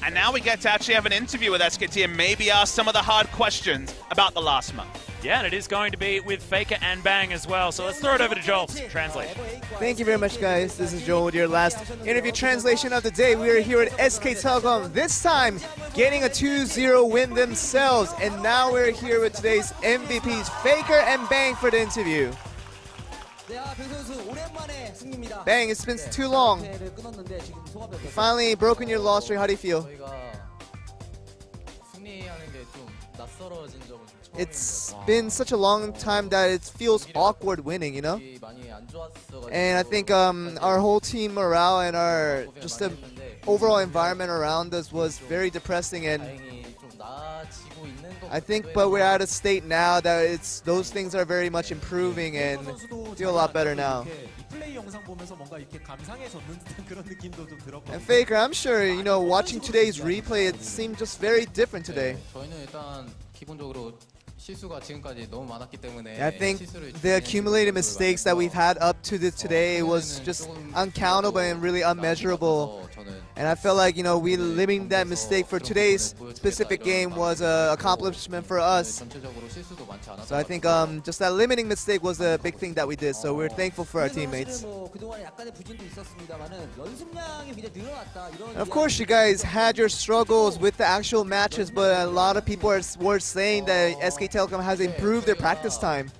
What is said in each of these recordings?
And now we get to actually have an interview with SKT and maybe ask some of the hard questions about the last month. Yeah, and it is going to be with Faker and Bang as well. So let's throw it over to Joel to translate. Thank you very much, guys. This is Joel with your last interview translation of the day. We are here at SK Telecom, this time getting a 2-0 win themselves. And now we're here with today's MVPs, Faker and Bang, for the interview. Bang, it's been too long. You finally broken your loss streak. How do you feel? It's been such a long time that it feels awkward winning, you know? And I think our whole team morale and our just the overall environment around us was very depressing, and I think, but we're at a state now that those things are very much improving and feel a lot better now. And Faker, I'm sure, you know, watching today's replay, it seemed just very different today. I think the accumulated mistakes that we've had up to today was just uncountable and really unmeasurable. And I felt like, you know, we limiting that mistake for today's specific game was an accomplishment for us. So I think just that limiting mistake was a big thing that we did. So we're thankful for our teammates. And of course, you guys had your struggles with the actual matches, but a lot of people were saying that SK Telecom has improved their practice time.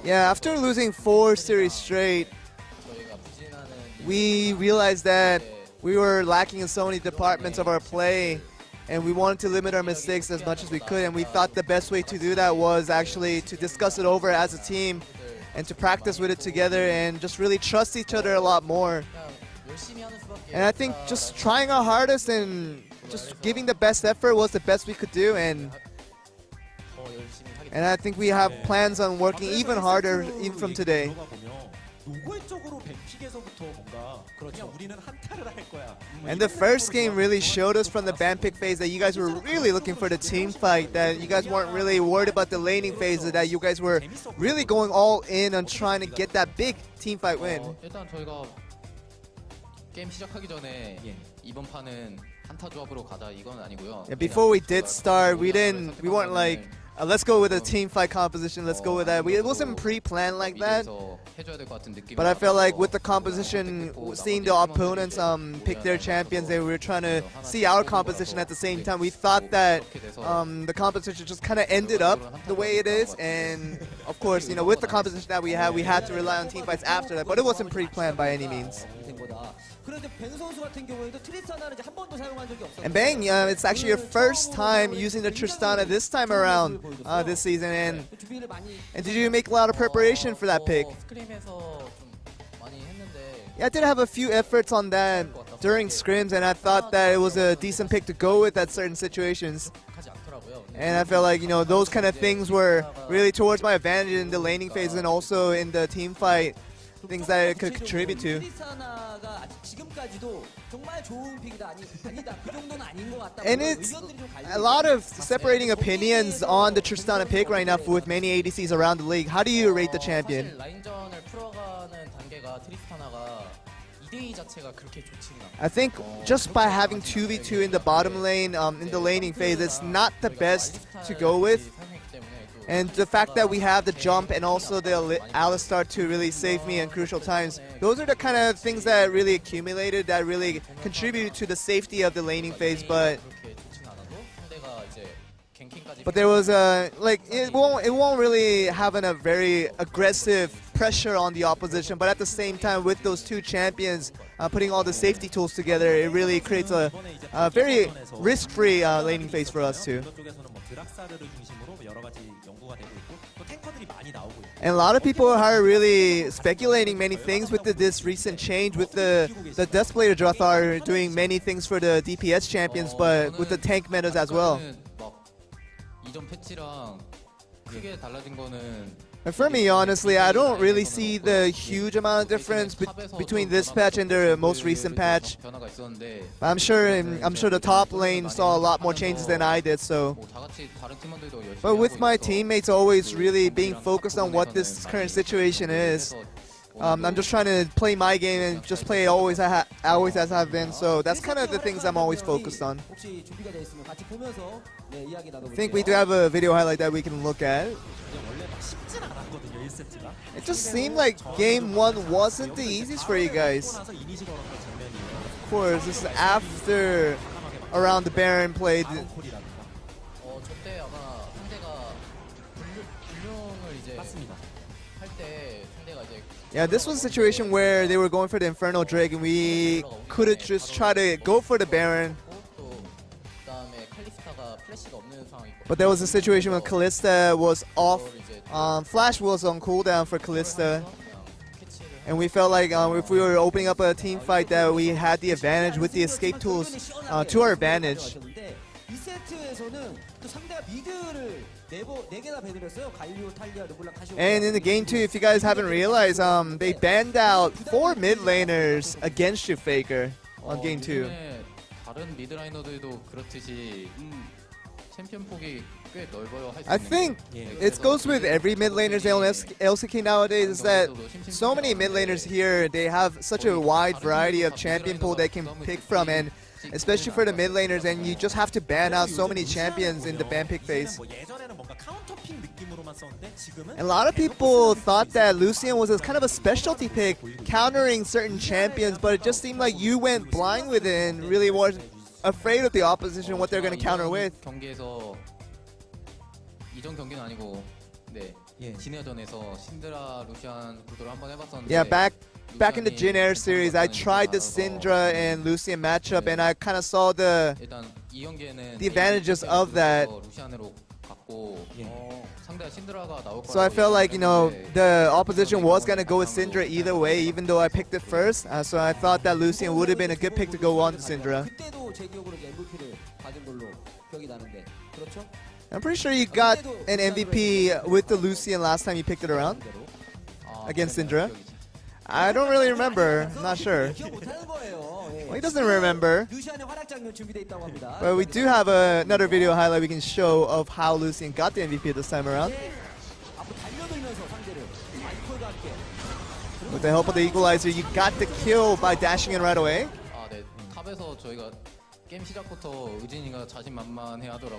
Yeah, after losing 4 series straight, we realized that we were lacking in so many departments of our play, and we wanted to limit our mistakes as much as we could, and we thought the best way to do that was actually to discuss it over as a team and to practice with it together and just really trust each other a lot more. And I think just trying our hardest and just giving the best effort was the best we could do, and I think we have plans on working even harder even from today. And the first game really showed us from the ban pick phase that you guys were really looking for the team fight, that you guys weren't really worried about the laning phase, that you guys were really going all in on trying to get that big team fight win. Yeah, before we did start, we weren't like, let's go with a team fight composition, let's go with that. It wasn't pre-planned like that. But I felt like with the composition, seeing the opponents pick their champions, we were trying to see our composition at the same time. We thought that the composition just kind of ended up the way it is. And of course, you know, with the composition that we had to rely on team fights after that. But it wasn't pre-planned by any means. And Bang, it's actually your first time using the Tristana this time around this season, and did you make a lot of preparation for that pick? Yeah, I did have a few efforts on that during scrims, and I thought that it was a decent pick to go with at certain situations. And I felt like, you know, those kind of things were really towards my advantage in the laning phase and also in the team fight, things that it could contribute to. And it's a lot of separating opinions on the Tristana pick right now with many ADCs around the league. How do you rate the champion? I think just by having 2v2 in the bottom lane, in the laning phase, it's not the best to go with. And the fact that we have the jump and also the Alistar to really save me in crucial times, those are the kind of things that really accumulated, that really contributed to the safety of the laning phase. But there was it won't really have a very aggressive pressure on the opposition. But at the same time, with those two champions putting all the safety tools together, it really creates a very risk-free laning phase for us too. And a lot of people are really speculating many things with this recent change, with the Deathblader Drothar doing many things for the DPS champions, but with the tank metas as well. And for me, honestly, I don't really see the huge amount of difference between this patch and the most recent patch. But I'm sure the top lane saw a lot more changes than I did. So, but with my teammates always really being focused on what this current situation is, I'm just trying to play my game and just play always as I've been. So that's kind of the things I'm always focused on. I think we do have a video highlight that we can look at. It just seemed like game 1 wasn't the easiest for you guys. Of course, this is after around the Baron played. Yeah, this was a situation where they were going for the Infernal Drake and we could have just tried to go for the Baron. But there was a situation when Kalista was off. Flash was on cooldown for Kalista. And we felt like if we were opening up a team fight that we had the advantage with the escape tools to our advantage. And in the game 2, if you guys haven't realized, they banned out 4 mid laners against you, Faker, on game 2. I think it goes with every mid laners on LCK nowadays, is that so many mid laners here, they have such a wide variety of champion pool they can pick from, and especially for the mid laners, and you just have to ban out so many champions in the ban pick phase. And a lot of people thought that Lucian was a kind of a specialty pick, countering certain champions, but it just seemed like you went blind with it and really wasn't afraid of the opposition, what they're going to counter with. Yeah, back in the Jin Air series, I tried the Syndra and Lucian matchup, and I kind of saw the advantages of that. So I felt like, you know, the opposition was going to go with Syndra either way, even though I picked it first. So I thought that Lucian would have been a good pick to go on to Syndra. I'm pretty sure you got an MVP with the Lucian last time you picked it around against Syndra. I don't really remember. I'm not sure. Well, he doesn't remember. But we do have another video highlight we can show of how Lucian got the MVP this time around. With the help of the equalizer, you got the kill by dashing in right away.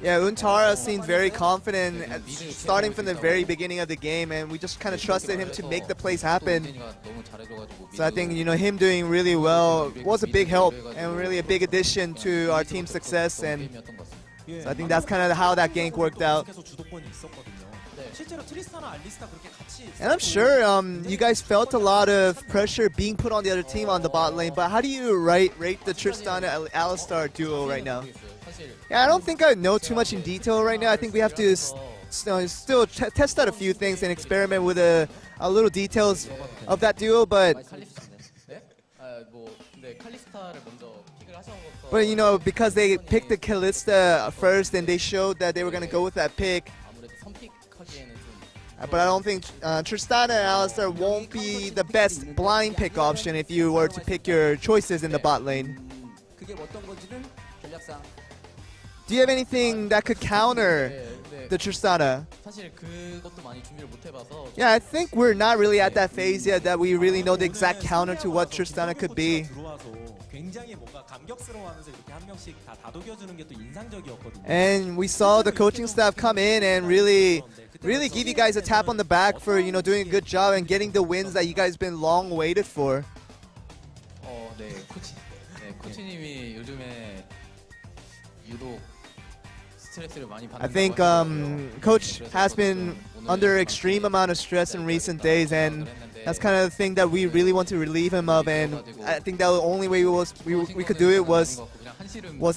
Yeah, Untara seemed very confident starting from the very beginning of the game, and we just kind of trusted him to make the plays happen. So I think, you know, him doing really well was a big help and really a big addition to our team's success, and so I think that's kind of how that gank worked out. And I'm sure you guys felt a lot of pressure being put on the other team on the bot lane, but how do you rate the Tristana and Alistar duo right now? Yeah, I don't think I know too much in detail right now. I think we have to still test out a few things and experiment with a little details of that duo, but you know, because they picked the Kalista first and they showed that they were going to go with that pick. But I don't think Tristana and Alistar won't be the best blind pick option if you were to pick your choices in the bot lane. Do you have anything that could counter the Tristana? Yeah, I think we're not really at that phase yet that we really know the exact counter to what Tristana could be. And we saw the coaching staff come in and really give you guys a tap on the back for, you know, doing a good job and getting the wins that you guys been long waited for. I think Coach has been under extreme amount of stress in recent days, and that's kind of the thing that we really want to relieve him of. And I think that the only way we could do it was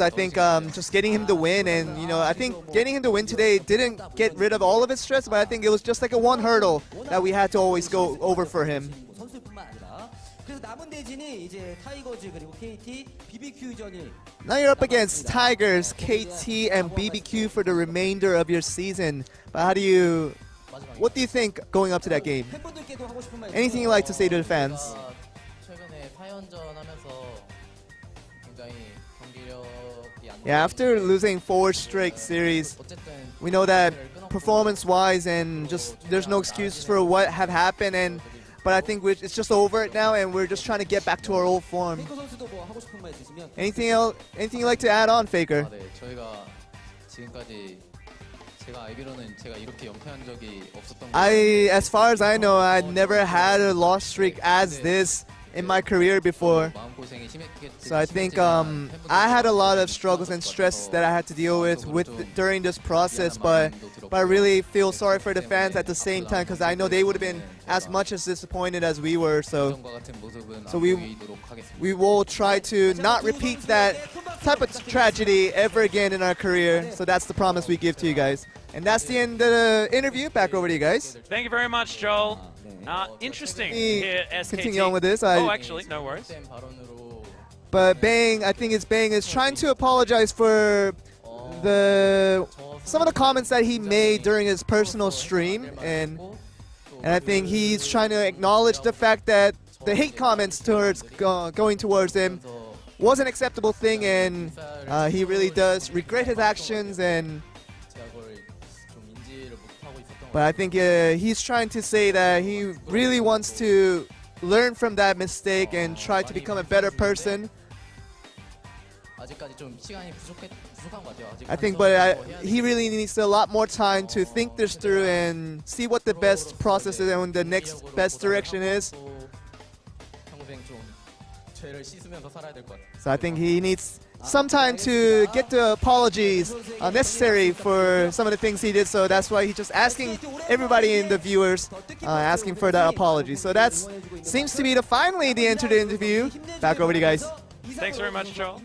I think just getting him to win. And you know, I think getting him to win today didn't get rid of all of his stress, but I think it was just like a one hurdle that we had to always go over for him. Now you're up against Tigers, KT, and BBQ for the remainder of your season. But what do you think going up to that game? Anything you'd like to say to the fans? Yeah, after losing 4 straight series, we know that performance-wise and just there's no excuse for what have happened, and but I think it's just over it now, and we're just trying to get back to our old form. Anything else? Anything you'd like to add on, Faker? 네, 저희가 지금까지 제가 알기로는 제가 이렇게 연패한 적이 없었던 것 As far as I know, I never had a loss streak as this in my career before. 마음고생이 심했겠지만 So I think I had a lot of struggles and stress that I had to deal with during this process, but I really feel sorry for the fans at the same time, because I know they would have been as much as disappointed as we were. So we will try to not repeat that type of tragedy ever again in our career. So that's the promise we give to you guys. And that's the end of the interview. Back over to you guys. Thank you very much, Joel. Interesting here, SKT. Continue on with this. Actually, no worries. But Bang, I think Bang is trying to apologize for some of the comments that he made during his personal stream, and I think he's trying to acknowledge the fact that the hate comments towards going towards him was an acceptable thing, and he really does regret his actions. But I think he's trying to say that he really wants to learn from that mistake and try to become a better person. I think, but he really needs a lot more time to think this through and see what the best process is and the next best direction is. So I think he needs some time to get the apologies necessary for some of the things he did. So that's why he's just asking everybody in the viewers, asking for that apology. So that seems to be finally the end of the interview. Back over to you guys. Thanks very much, Joel.